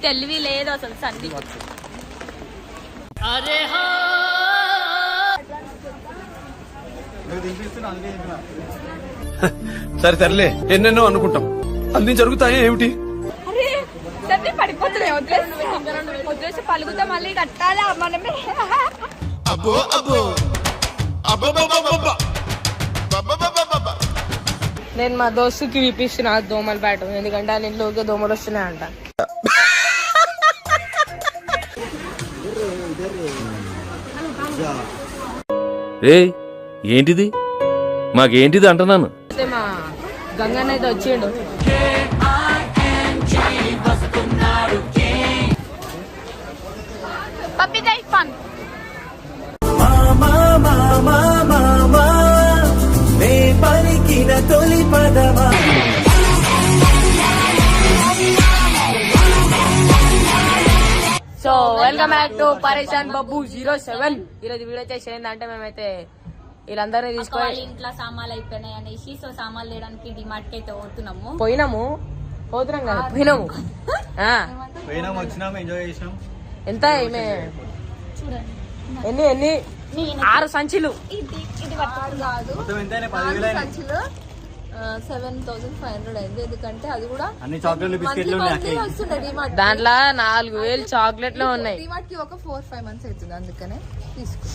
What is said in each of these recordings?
తెలివి లేదు అసలు సంధి. సరే సర్లే, ఎన్నెన్నో అనుకుంటాం, అన్ని జరుగుతాయి ఏమిటి? అరే సంధి పడిపోతుంది, వదిలేసి పలుకుతా మళ్ళీ కట్టాలా మనమే. అబ్బో అబ్బో నేను మా దోస్తుకి విప్పిస్తున్నా దోమలు బ్యాట్, ఎందుకంటే ఆ ఇంట్లోకి దోమలు వస్తున్నాయంట. ఏంటిది మాకేంటిది అంటున్నాను. అయితే మా గంగన్న అయితే వచ్చిండు. సో వెల్కమ్ బ్యాక్ టు పరేషాన్ బబ్బు 07. ఈరోజు వీడియో చేసి ఏంటంటే మేమైతే వీళ్ళందరినీ తీసుకోవాలి, ఇంట్లో సామాన్లు అయిపోయినాయి అనేసి సో సామాన్లు లేడానికి డిమార్ట్ కి అయితే పోతున్నాం కదా పోయినాము వచ్చినాము ఎంజాయ్ చేసినాం. ఎంత ఎన్ని 6 సంచులు మొత్తం ఎంతైనా 10,000 సంచులు 7,500 అయింది. ఎందుకంటే అది కూడా అన్ని చాక్లెట్లు బిస్కెట్లు వస్తుండే డిమార్ట్. దాంట్లో 4,000 చాక్లెట్లు ఉన్నాయి. డిమార్ట్ కి ఒక 4-5 months అవుతుంది, అందుకనే తీసుకో.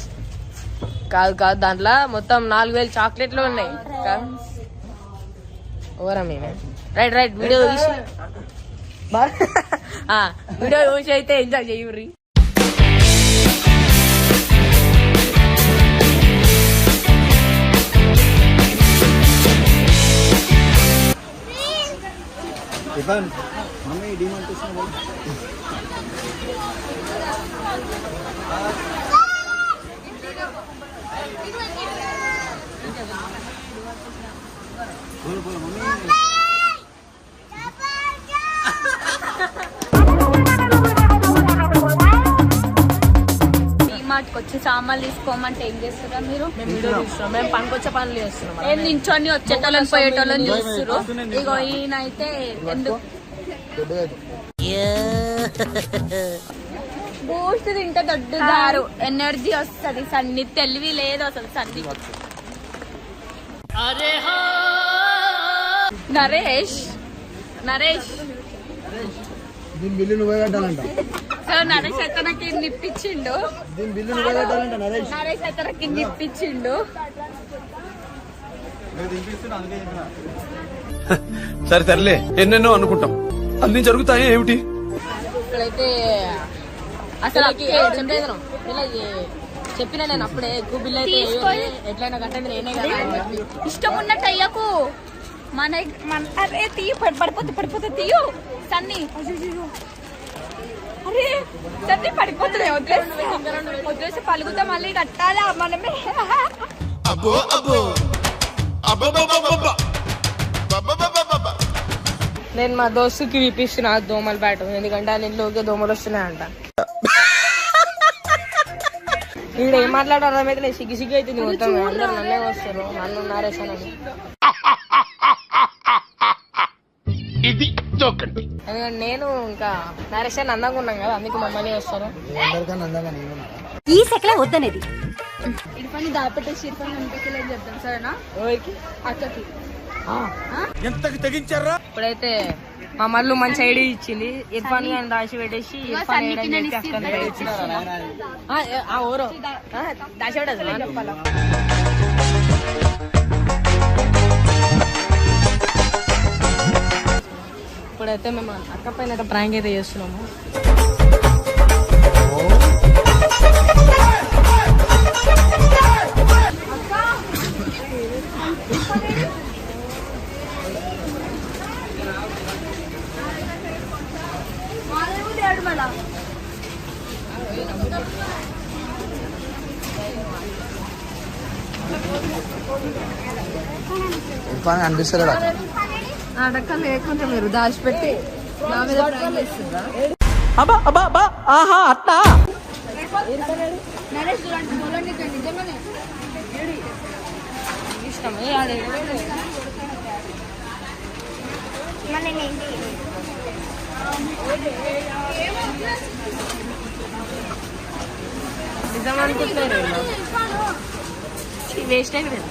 కాదు దాంట్లో మొత్తం 4,000 చాక్లెట్లు ఉన్నాయి. ఓరా మేమే రైట్ వీడియో చూసి వీడియో చూసి అయితే ఎంజాయ్ చెయ్యుర్రి. మమ్మీ డిమాండ్ డిమార్ట్ కి వచ్చి సామాన్లు తీసుకోమంటే ఏం చేస్తారా మీరు? మేము పనికొచ్చే పనులు చేస్తున్నాం. ఏం నించొని వచ్చేటోళ్ళని పోయేటోళ్ళని చూస్తారు. ఇగో ఈయన అయితే ఎందుకు బూస్ట్ తింటే దొడ్డుదారు ఎనర్జీ వస్తుంది. సన్ని తెలివి లేదు అసలు సన్ని. నరేష్ దీని బిల్లు నువ్వే కట్టాలంట. సో నరేష్ అయితే నాకు ఇన్ని ఇప్పించిండు. దీని బిల్లు నువ్వే కట్టాలంట నరేష్. నరేష్ అయితే నాకు ఇన్ని ఇప్పించిండు. సరే సర్లే, ఎన్నెన్నో అనుకుంటాం, అన్ని జరుగుతాయి ఏమిటి? ఇక్కడైతే అసలు చెప్పిన నేను అప్పుడే ఎక్కువ బిల్ అయితే ఎట్లయినా కట్టండి నేనే కదా. ఇష్టం ఉన్నట్టు అయ్యకు మన అరే తీయు పడిపోతే తీయు సన్ని. అరే సన్ని పడిపోతుంది, వదిలేసి పలుకుతా మళ్ళీ కట్టాలా మనమే. అబ్బో అబ్బో నేను మా దోస్తుకి విప్పిస్తున్నా దోమలు బ్యాట్, ఎందుకంటే ఆ ఇంట్లోకి దోమలు వస్తున్నాయంట. ఇక్కడ ఏం మాట్లాడారు అర్థమైతే లేదు. సిగ్గు అయితే మొత్తం అందరు నన్నే వస్తారు, నన్ను నరేష్ అని. ఎందుకంటే నేను ఇంకా నరేష్ అని అందంగా ఉన్నాం కదా, అందుకే మమ్మల్ని వస్తారు. ఈ సెకలే వద్దనేది ఇర్ఫాన్ దాపెట్టేసి ఇర్ఫాన్ అంతకిలే చెప్తాం, సరేనా? ఎవరికి? అక్కకి. ఎంతకు తెగించారా? ఇప్పుడైతే మా మల్లు మంచి ఐడియా ఇచ్చింది. ఇర్ఫాన్ గారిని రాసి పెట్టేసి ఇర్ఫాన్ ఏడని చెప్పి అక్కడ ఓరో దాచి పెట్టదు. ఇప్పుడైతే మేము అక్క పైన అయితే ప్రాంక్ అయితే చేస్తున్నాము. అనిపిస్తారా అడక్క లేకుండా మీరు దాచిపెట్టి నా మీద ప్రాంక్ చేస్తుందా? నరేష్ నిజంగానే ఇష్టం నిజం అనుకుంటున్నాను వేస్ట్ అయిపోయింది.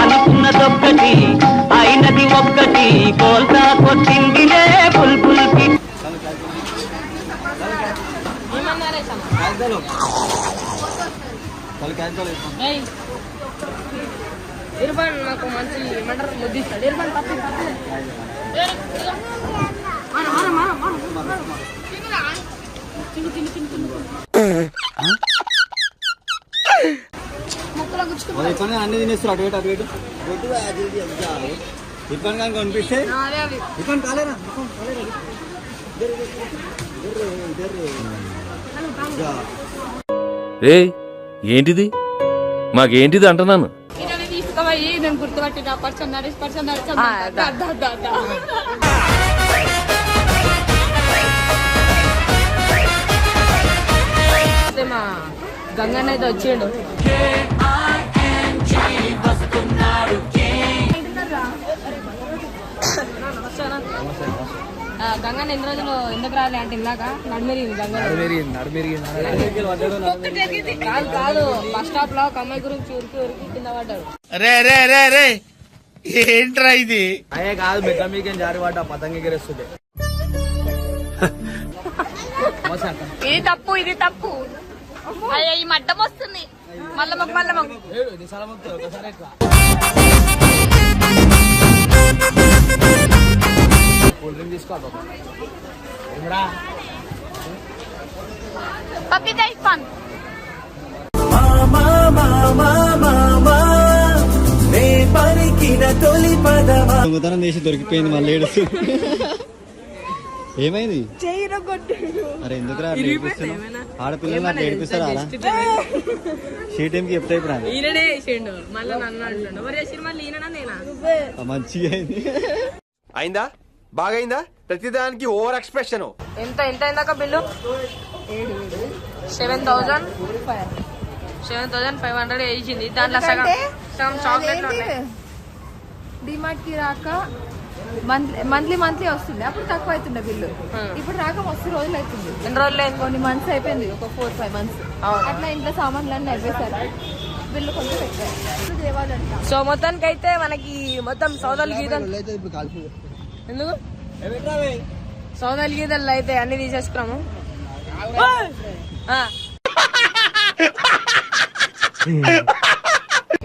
అనుకున్నదొక్కటి అయినది ఒక్కటి కోల్తా కొట్టిందిలే బుల్బుల్ ఏమన్నారే ఇర్ఫాన్ నాకు మంచి ఏమంటారు ముద్దిస్తాడు. ఇర్ఫాన్ పప్పు అన్ని తినేస్తారు అటు అటు ఇప్పని కానీ కనిపిస్తే ఇప్పని కాలేరా ఏయ్ ఏంటిది మాకేంటిది అంటున్నాను. తీసుకుపోయి నేను గుర్తుపట్టిన పర్సన్ నరేష్ పర్సన్ మా గంగన్న అయితే వచ్చిండు. గంగన్న ఎన్ని రోజులు ఎందుకు రాలే అంటే ఇందాక నడిమెరిగింది కాదు కాదు బస్ స్టాప్ లో ఒక అమ్మాయి గురించి ఉరికి ఉరికి కింద పడ్డాడు. రే రే రే రే ఏంట్రా ఇది? అయ్యే కాదు మెట్ల మీకేం జారి పడ్డా పతంగ ఎగరేస్తుంది. ఇది తప్పు ఇది తప్పు. అయ్యా ఈ మడ్డం వస్తుంది మళ్ళా కూల్ డ్రింక్ తీసుకోవాలి పప్పి ఫన్ దొంగతనం చేసి దొరికిపోయింది మళ్ళీ ఏడుస్తూ. ఏమైంది? అరే ఎందుకురా ఆడపిల్లలు అట్లా ఏడిపిస్తారా? అలా షీ టైంకి చెప్తే ఈయననే వేసిండు మళ్ళీ నన్ను అంటుండు. ఎవరు చేసి మళ్ళీ ఈయన నేనా? మంచిగా అయింది. అయిందా? బాగైందా? ప్రతిదానికి ఓవర్ ఎక్స్ప్రెషన్. ఎంత అయిందాక బిల్లు? 7,500 వేసింది. దాంట్లో సగం చాక్లెట్ డిమార్ట్ కి రాక మంత్లీ వస్తుంది. అప్పుడు తక్కువ అవుతుండే బిల్లు. ఇప్పుడు రాక మస్తు రోజులు అవుతుంది. ఎన్ని రోజులు అయింది? కొన్ని మంత్స్ అయిపోయింది, ఒక 4-5 months. అట్లా ఇంట్లో సామాన్లన్నీ అయిపోతారు, బిల్లు కొంచెం ఎక్కువ తేవాలంట. సో మొత్తానికి అయితే మనకి మొత్తం సౌదాలు గీతలు ఎందుకు సౌదాలు గీతలు అయితే అన్ని తీసేసుకున్నాము.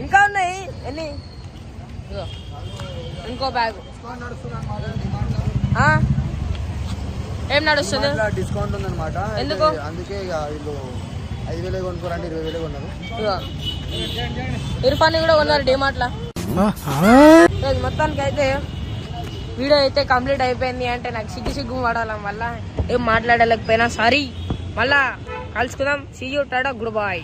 ఇంకా ఉన్నాయి ఎన్ని? ఇంకో బ్యాగ్ ఏం నడుస్తుంది? డిస్కౌంట్ ఉందన్నమాట. ఎందుకు? అందుకే ఇక వీళ్ళు 5,000 కొనుక్కోరండి 20,000 కొన్నారు. ఇర్ఫాన్ కూడా కొన్నారు డిమార్ట్ లా. మొత్తానికి అయితే వీడియో అయితే కంప్లీట్ అయిపోయింది. అంటే నాకు సిగ్గు పడాలం వల్ల ఏం మాట్లాడలేకపోయినా సారీ. మళ్ళా కలుసుకుందాం. సీ యూ టాటా గుడ్ బై.